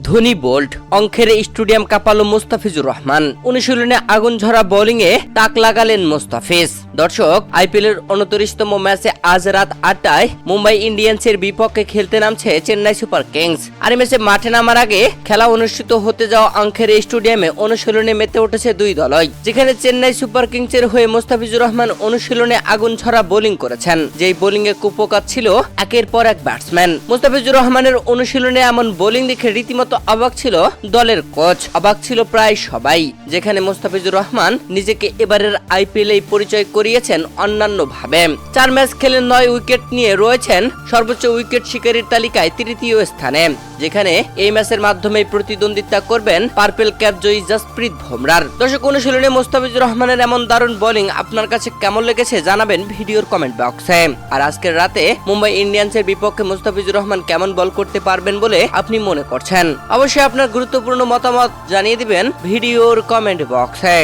Dhoni bolt, অঙ্কের stadium কাঁপালো Mustafizur Rahman. অনুশীলনে আগুন ঝরা বোলিংয়ে তাক লাগালেন মুস্তাফিজ। দর্শক, আইপিএল এর 29তম ম্যাচে আজ রাত 8টায় মুম্বাই ইন্ডিয়ান্সের বিপক্ষে খেলতে নামছে চেন্নাই সুপার কিংস। আর ম্যাচে মাঠে নামার আগে খেলা অনুষ্ঠিত হতে যাওয়া অঙ্কের স্টেডিয়ামে অনুশীলনে মেতে উঠেছে দুই দলই, যেখানে চেন্নাই সুপার কিংসের হয়ে মুস্তাফিজুর রহমান অনুশীলনে আগুন ঝরা বোলিং করেছেন। যেই বোলিংয়ে কুপোকাত ছিল একের পর এক ব্যাটসম্যান। মুস্তাফিজুর রহমানের অনুশীলনে এমন বোলিং দেখে রীতিমতো অবাক ছিল দলের কোচ, অবাক ছিল প্রায় সবাই। যেখানে মুস্তাফিজুর রহমান নিজেকে এবারের আইপিএল পরিচয় করিয়েছেন অন্যান্য ভাবে। 4 ম্যাচ খেলে 9 উইকেট নিয়ে রয়েছেন সর্বোচ্চ উইকেট শিকারীর তালিকায় তৃতীয় স্থানে, যেখানে এই ম্যাচের মাধ্যমে প্রতিদ্বন্দ্বিতা করবেন পার্পেল ক্যাপ জয়ী জসপ্রীত বুমরার। দর্শক, অনুশীলনে মুস্তাফিজুর রহমানের এমন দারুণ বোলিং আপনার কাছে কেমন লেগেছে জানাবেন ভিডিওর কমেন্ট বক্সে। আর আজকের রাতে মুম্বাই ইন্ডিয়ান্সের বিপক্ষে মুস্তাফিজুর রহমান কেমন বল করতে পারবেন বলে আপনি মনে করছেন? অবশ্যই আপনার গুরুত্বপূর্ণ মতামত জানিয়ে দিবেন ভিডিওর কমেন্ট বক্সে।